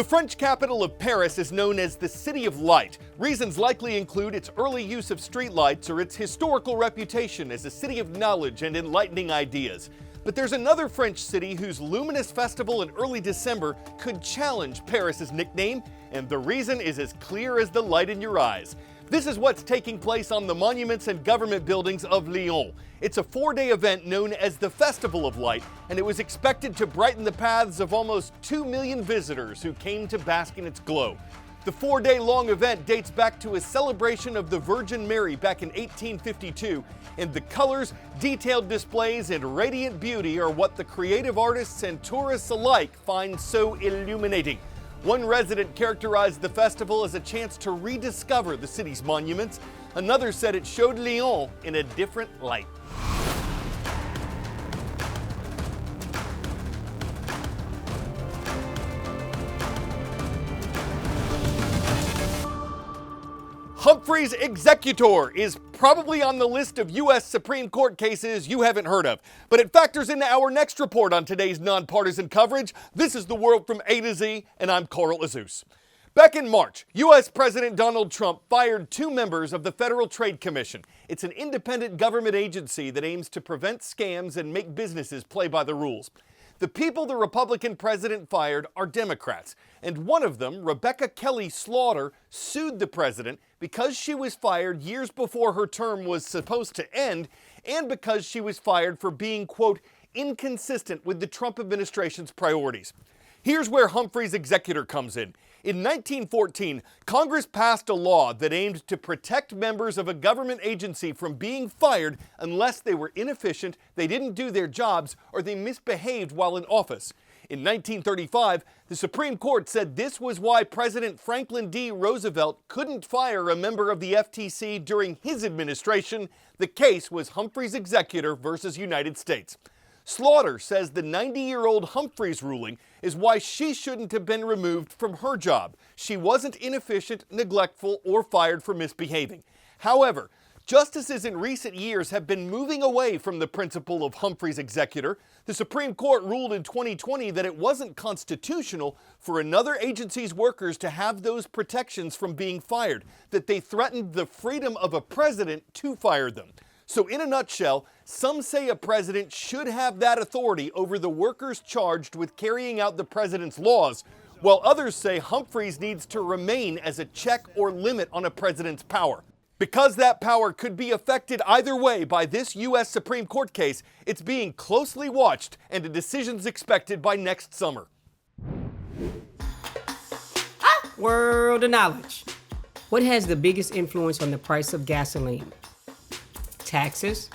The French capital of Paris is known as the City of Light. Reasons likely include its early use of streetlights or its historical reputation as a city of knowledge and enlightening ideas. But there's another French city whose luminous festival in early December could challenge Paris's nickname, and the reason is as clear as the light in your eyes. This is what's taking place on the monuments and government buildings of Lyon. It's a 4-day event known as the Festival of Light, and it was expected to brighten the paths of almost 2 million visitors who came to bask in its glow. The 4-day-long event dates back to a celebration of the Virgin Mary back in 1852, and the colors, detailed displays, and radiant beauty are what the creative artists and tourists alike find so illuminating. One resident characterized the festival as a chance to rediscover the city's monuments. Another said it showed Lyon in a different light. Humphrey's executor is probably on the list of U.S. Supreme Court cases you haven't heard of, but it factors into our next report on today's nonpartisan coverage. This is The World from A to Z, and I'm Carl Azuz. Back in March, U.S. President Donald Trump fired 2 members of the Federal Trade Commission. It's an independent government agency that aims to prevent scams and make businesses play by the rules. The people the Republican president fired are Democrats, and one of them, Rebecca Kelly Slaughter, sued the president because she was fired years before her term was supposed to end, and because she was fired for being, quote, inconsistent with the Trump administration's priorities. Here's where Humphrey's executor comes in. In 1914, Congress passed a law that aimed to protect members of a government agency from being fired unless they were inefficient, they didn't do their jobs, or they misbehaved while in office. In 1935, the Supreme Court said this was why President Franklin D. Roosevelt couldn't fire a member of the FTC during his administration. The case was Humphrey's executor versus United States. Slaughter says the 90-year-old Humphreys ruling is why she shouldn't have been removed from her job. She wasn't inefficient, neglectful, or fired for misbehaving. However, justices in recent years have been moving away from the principle of Humphrey's executor. The Supreme Court ruled in 2020 that it wasn't constitutional for another agency's workers to have those protections from being fired, that they threatened the freedom of a president to fire them. So in a nutshell, some say a president should have that authority over the workers charged with carrying out the president's laws, while others say Humphreys needs to remain as a check or limit on a president's power. Because that power could be affected either way by this U.S. Supreme Court case, it's being closely watched and a decision's expected by next summer. World of knowledge. What has the biggest influence on the price of gasoline? Taxes,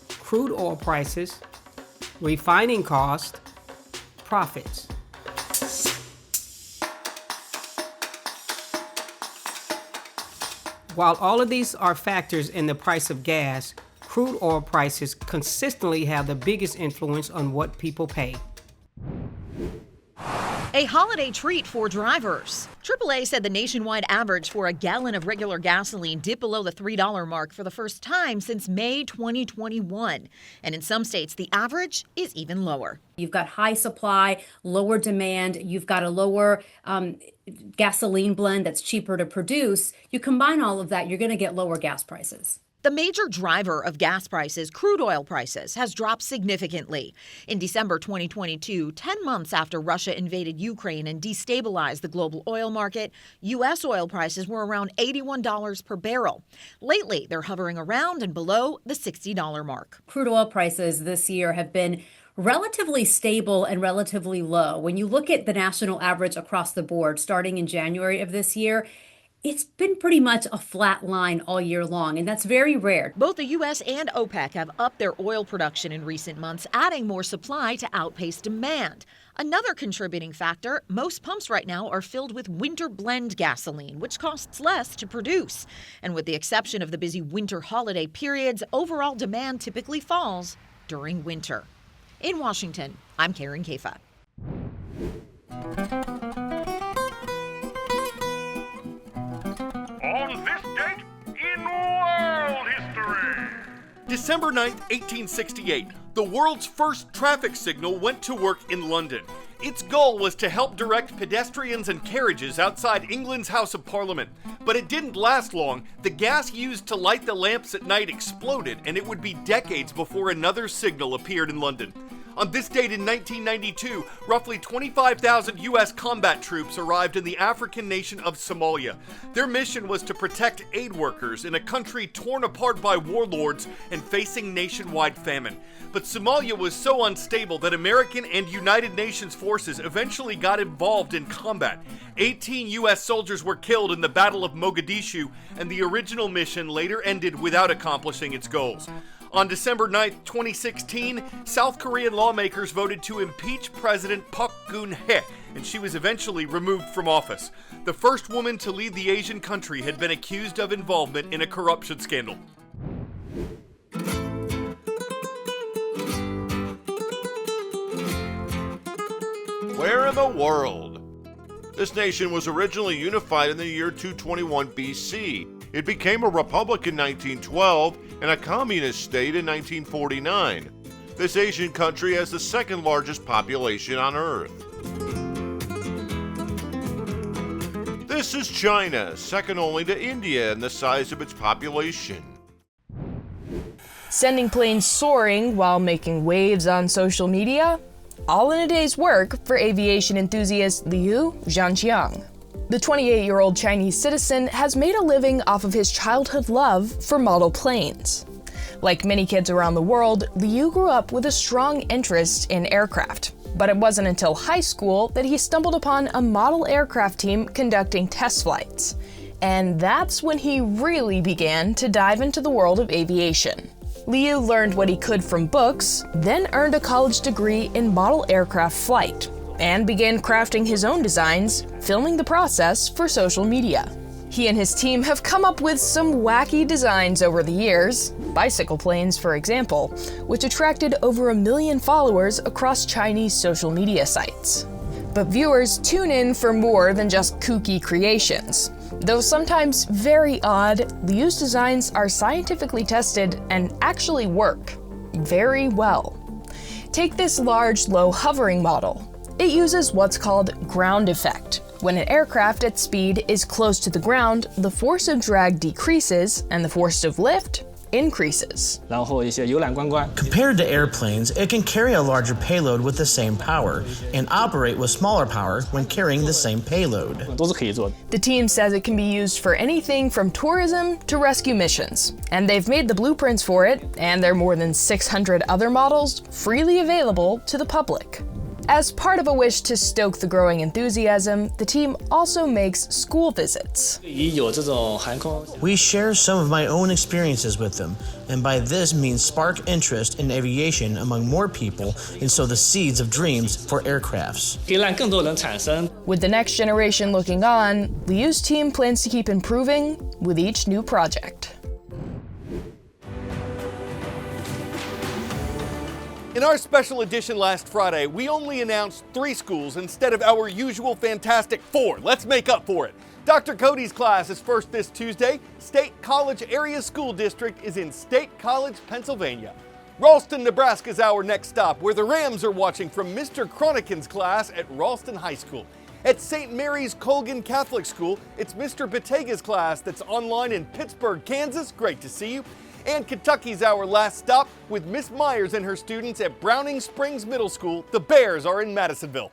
crude oil prices, refining cost, profits. While all of these are factors in the price of gas, crude oil prices consistently have the biggest influence on what people pay. A holiday treat for drivers. AAA said the nationwide average for a gallon of regular gasoline dipped below the $3 mark for the first time since May 2021. And in some states, the average is even lower. You've got high supply, lower demand. You've got a lower gasoline blend that's cheaper to produce. You combine all of that, you're going to get lower gas prices. The major driver of gas prices, crude oil prices, has dropped significantly. In December 2022, 10 months after Russia invaded Ukraine and destabilized the global oil market, U.S. oil prices were around $81 per barrel. Lately, they're hovering around and below the $60 mark. Crude oil prices this year have been relatively stable and relatively low. When you look at the national average across the board, starting in January of this year, it's been pretty much a flat line all year long, and that's very rare. Both the U.S. and OPEC have upped their oil production in recent months, adding more supply to outpace demand. Another contributing factor, most pumps right now are filled with winter blend gasoline, which costs less to produce. And with the exception of the busy winter holiday periods, overall demand typically falls during winter. In Washington, I'm Karen Kafa. On this date in world history. December 9th, 1868, the world's first traffic signal went to work in London. Its goal was to help direct pedestrians and carriages outside England's House of Parliament. But it didn't last long. The gas used to light the lamps at night exploded, and it would be decades before another signal appeared in London. On this date in 1992, roughly 25,000 U.S. combat troops arrived in the African nation of Somalia. Their mission was to protect aid workers in a country torn apart by warlords and facing nationwide famine. But Somalia was so unstable that American and United Nations forces eventually got involved in combat. 18 U.S. soldiers were killed in the Battle of Mogadishu, and the original mission later ended without accomplishing its goals. On December 9, 2016, South Korean lawmakers voted to impeach President Park Geun-hye, and she was eventually removed from office. The first woman to lead the Asian country had been accused of involvement in a corruption scandal. Where in the world? This nation was originally unified in the year 221 BC. It became a republic in 1912 and a communist state in 1949. This Asian country has the second largest population on Earth. This is China, second only to India in the size of its population. Sending planes soaring while making waves on social media? All in a day's work for aviation enthusiast Liu Zhangjiang. The 28-year-old Chinese citizen has made a living off of his childhood love for model planes. Like many kids around the world, Liu grew up with a strong interest in aircraft. But it wasn't until high school that he stumbled upon a model aircraft team conducting test flights. And that's when he really began to dive into the world of aviation. Liu learned what he could from books, then earned a college degree in model aircraft flight, and began crafting his own designs, filming the process for social media. He and his team have come up with some wacky designs over the years, bicycle planes for example, which attracted over 1 million followers across Chinese social media sites. But viewers tune in for more than just kooky creations. Though sometimes very odd, Liu's designs are scientifically tested and actually work very well. Take this large, low hovering model. It uses what's called ground effect. When an aircraft at speed is close to the ground, the force of drag decreases and the force of lift increases. Compared to airplanes, it can carry a larger payload with the same power and operate with smaller power when carrying the same payload. The team says it can be used for anything from tourism to rescue missions, and they've made the blueprints for it and their more than 600 other models freely available to the public. As part of a wish to stoke the growing enthusiasm, the team also makes school visits. We share some of my own experiences with them, and by this means spark interest in aviation among more people and sow the seeds of dreams for aircrafts. With the next generation looking on, Liu's team plans to keep improving with each new project. In our special edition last Friday, we only announced 3 schools instead of our usual fantastic 4. Let's make up for it. Dr. Cody's class is first this Tuesday. State College Area School District is in State College, Pennsylvania. Ralston, Nebraska is our next stop, where the Rams are watching from Mr. Cronican's class at Ralston High School. At St. Mary's Colgan Catholic School, it's Mr. Batega's class that's online in Pittsburgh, Kansas. Great to see you. And Kentucky's our last stop with Miss Myers and her students at Browning Springs Middle School. The Bears are in Madisonville.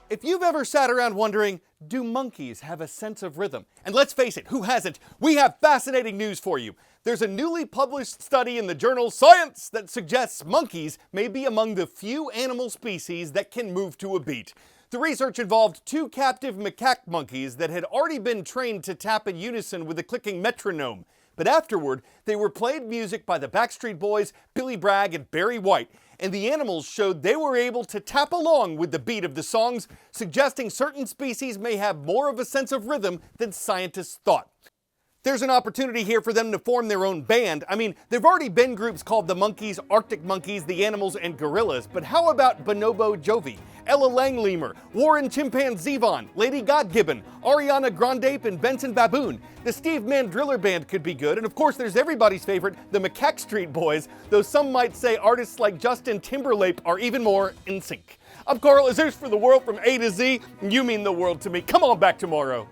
If you've ever sat around wondering, do monkeys have a sense of rhythm? And let's face it, who hasn't? We have fascinating news for you. There's a newly published study in the journal Science that suggests monkeys may be among the few animal species that can move to a beat. The research involved 2 captive macaque monkeys that had already been trained to tap in unison with a clicking metronome. But afterward, they were played music by the Backstreet Boys, Billy Bragg, and Barry White, and the animals showed they were able to tap along with the beat of the songs, suggesting certain species may have more of a sense of rhythm than scientists thought. There's an opportunity here for them to form their own band. I mean, there've already been groups called the Monkeys, Arctic Monkeys, the Animals, and Gorillas, but how about Bonobo Jovi, Ella Langlemur, Warren Chimpanzeevon, Lady Godgibbon, Ariana Grande, and Benson Baboon? The Steve Mandriller Band could be good, and of course there's everybody's favorite, the Macaque Street Boys, though some might say artists like Justin Timberlake are even more in sync. I'm Carl Azuz for The World from A to Z, and you mean the world to me. Come on back tomorrow.